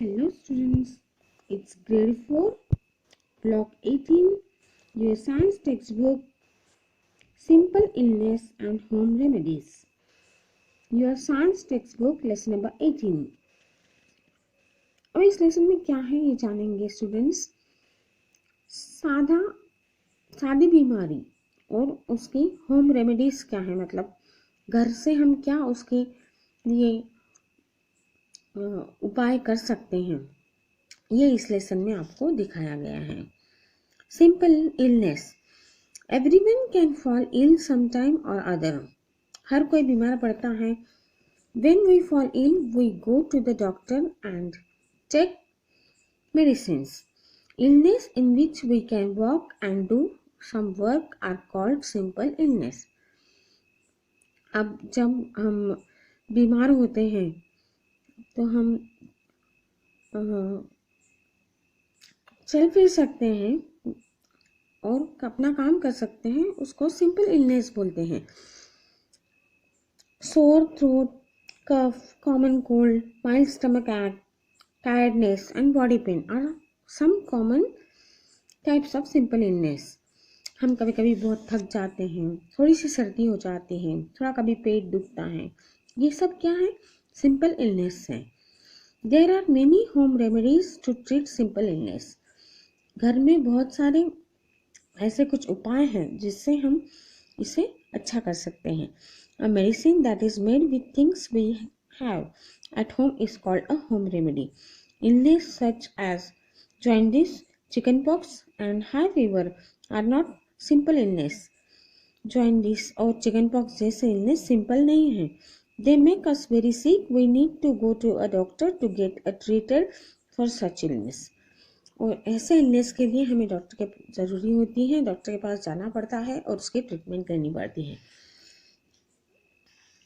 Hello students, it's grade 4, block 18, your science textbook, Simple Illness and Home Remedies. Your science textbook lesson number 18. और इस lesson में क्या है ये जानेंगे स्टूडेंट्स। सादी बीमारी और उसकी होम रेमेडीज क्या है, मतलब घर से हम क्या उसके लिए उपाय कर सकते हैं, ये इस लेसन में आपको दिखाया गया है। Simple illness, everyone can fall ill sometime or other, हर कोई बीमार पड़ता है। When we fall ill, we go to the doctor and take medicines. Illness in which we can walk and do some work are called simple illness. अब जब हम बीमार होते हैं तो हम चल फिर सकते हैं और अपना काम कर सकते हैं, उसको सिंपल इलनेस बोलते हैं। Sore throat, cough, common cold, mild stomach ache, tiredness and body pain are some common types of simple illness. हम कभी कभी बहुत थक जाते हैं, थोड़ी सी सर्दी हो जाती है, थोड़ा कभी पेट दुखता है, ये सब क्या है, सिंपल इलनेस है। There are many home remedies to treat simple illness. घर में बहुत सारे ऐसे कुछ उपाय हैं जिससे हम इसे अच्छा कर सकते हैं। A medicine that is made with things we have at home is called a home remedy. Illness such as jaundice, chickenpox and high fever are not simple illness. Jaundice और chickenpox जैसे illness simple नहीं है। They make us very sick. We need to go to a doctor to get treated for such illness. और ऐसे illness के लिए हमें doctor की ज़रूरी होती है, डॉक्टर के पास जाना पड़ता है और उसकी ट्रीटमेंट करनी पड़ती है।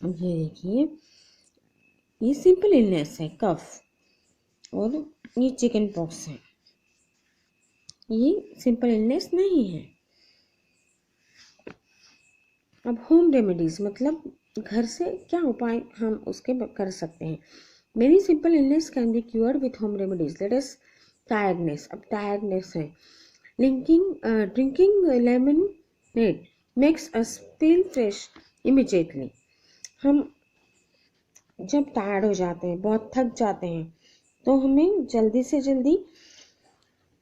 ये देखिए, ये सिंपल इलनेस है कफ, और ये चिकन पॉक्स है, ये सिंपल इलनेस नहीं है। अब होम रेमेडीज मतलब घर से क्या उपाय हम उसके कर सकते हैं। Many simple illness can be cured with home remedies. Let us tiredness, अब टायर्डनेस है, drinking lemonade makes us feel fresh immediately. हम जब टायर्ड हो जाते हैं, बहुत थक जाते हैं, तो हमें जल्दी से जल्दी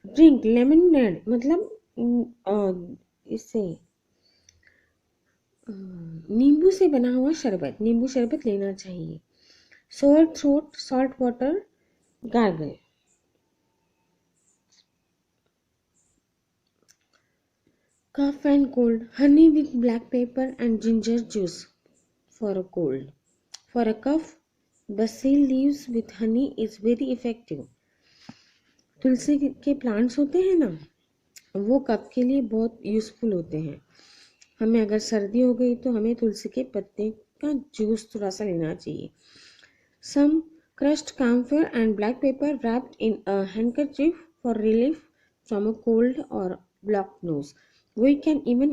ड्रिंक लेमनेड मतलब इससे नींबू से बना हुआ शरबत, नींबू शरबत लेना चाहिए। Sore throat, salt water gargle. Cough and cold, honey with black pepper and ginger juice for a cold. For a cough, basil leaves with honey is very effective. तुलसी के प्लांट्स होते हैं ना, वो कफ के लिए बहुत यूज़फुल होते हैं। हमें अगर सर्दी हो गई तो हमें तुलसी के पत्ते का जूस थोड़ा सा लेना चाहिए। Some crushed camphor and black pepper wrapped in a handkerchief for relief from a cold or blocked nose. We can even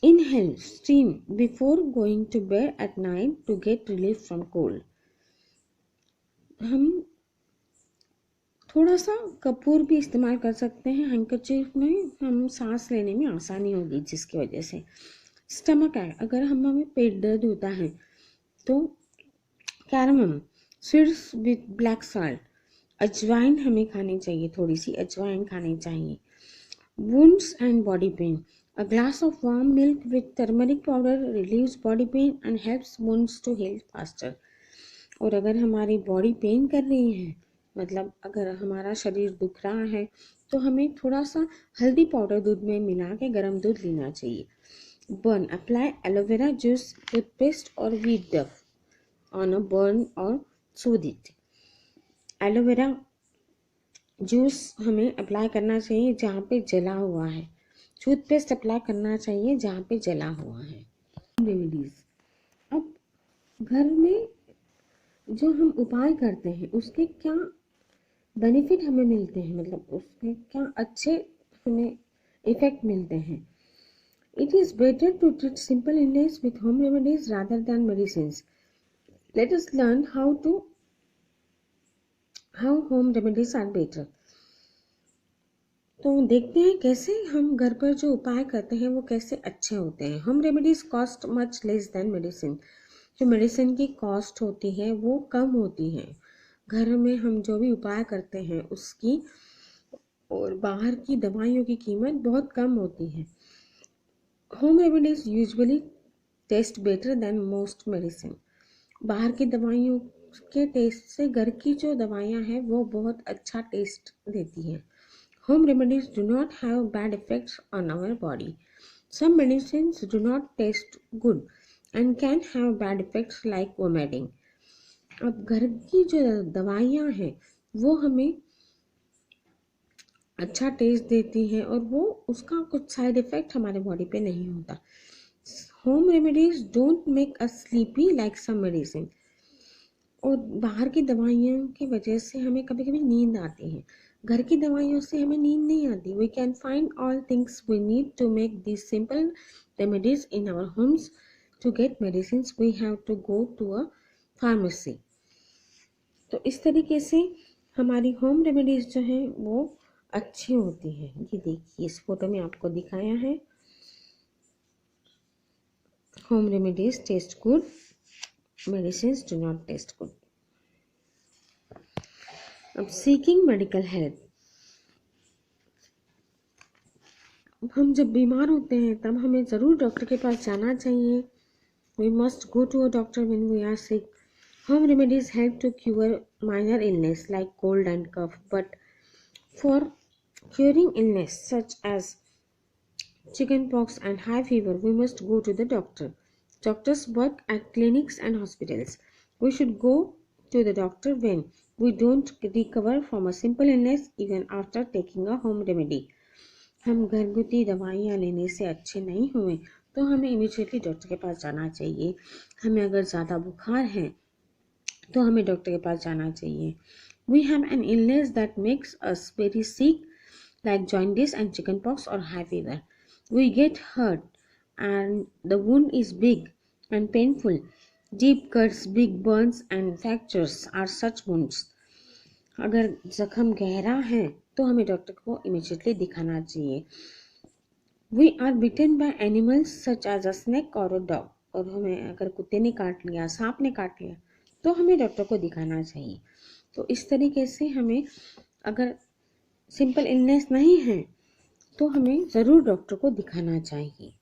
inhale steam before going to bed at night to get relief from cold. हम थोड़ा सा कपूर भी इस्तेमाल कर सकते हैं handkerchief में, हम सांस लेने में आसानी होगी जिसकी वजह से। स्टमक है, अगर हमें पेट दर्द होता है तो कैरमम सीड्स विथ ब्लैक साल्ट, अजवाइन हमें खानी चाहिए, थोड़ी सी अजवाइन खानी चाहिए। Wounds and body pain, a glass of warm milk with turmeric powder relieves body pain and helps wounds to heal faster. और अगर हमारी बॉडी पेन कर रही है, मतलब अगर हमारा शरीर दुख रहा है, तो हमें थोड़ा सा हल्दी पाउडर दूध में मिला के गर्म दूध लेना चाहिए। Burn, apply aloe vera juice, toothpaste और वीट डफ ऑन अ बर्न और सूद इट। एलोवेरा जूस हमें अप्लाई करना चाहिए जहाँ पे जला हुआ है, टूथपेस्ट अप्लाई करना चाहिए जहाँ पे जला हुआ है। रेमेडीज, अब घर में जो हम उपाय करते हैं उसके क्या बेनिफिट हमें मिलते हैं, मतलब उसके क्या अच्छे हमें इफेक्ट मिलते हैं। It is better to treat simple illness with home remedies rather than medicine. Let us learn how to how home remedies are better. तो देखते हैं कैसे हम घर पर जो उपाय करते हैं वो कैसे अच्छे होते हैं। Home remedies cost much less than medicine. जो मेडिसिन की कॉस्ट होती है वो कम होती है घर में हम जो भी उपाय करते हैं उसकी, और बाहर की दवाइयों की कीमत बहुत कम होती है। Home remedies usually taste better than most medicine. बाहर की दवाइयों के टेस्ट से घर की जो दवाइयाँ हैं वो बहुत अच्छा टेस्ट देती हैं। Home remedies do not have bad effects on our body. Some medicines do not taste good and can have bad effects like vomiting. अब घर की जो दवाइयाँ हैं वो हमें अच्छा टेस्ट देती हैं और वो उसका कुछ साइड इफेक्ट हमारे बॉडी पे नहीं होता। Home remedies don't make us sleepy like some medicine. और बाहर की दवाइयों की वजह से हमें कभी कभी नींद आती है, घर की दवाइयों से हमें नींद नहीं आती। We can find all things we need to make this simple remedies in our homes. To get medicine we have to go to a pharmacy. तो इस तरीके से हमारी होम रेमेडीज जो हैं वो अच्छी होती है। ये देखिए इस फोटो में आपको दिखाया है, home remedies taste good, medicine do not taste good. अब सीकिंग मेडिकल हेल्प। हम जब बीमार होते हैं तब हमें ज़रूर डॉक्टर के पास जाना चाहिए। We must go to a doctor when we are sick. Home remedies help to cure minor illness like cold and cough, but for curing illness such as chickenpox and high fever, we must go to the doctor. Doctors work at clinics and hospitals. We should go to the doctor when we don't recover from a simple illness, even after taking a home remedy. हम घरगुती दवाइयाँ लेने से अच्छे नहीं हुए तो हमें इमीडिएटली डॉक्टर के पास जाना चाहिए। हमें अगर ज़्यादा बुखार है तो हमें डॉक्टर के पास जाना चाहिए। We have an illness that makes us very sick like jaundice and chickenpox or high fever. We get hurt and the wound is big and painful. Deep cuts, big burns and fractures are such wounds. अगर जख्म गहरा है तो हमें doctor को immediately दिखाना चाहिए। We are bitten by animals such as a snake or a dog. और हमें अगर कुत्ते ने काट लिया, सांप ने काट लिया तो हमें डॉक्टर को दिखाना चाहिए। तो इस तरीके से हमें अगर सिंपल इलनेस नहीं है तो हमें ज़रूर डॉक्टर को दिखाना चाहिए।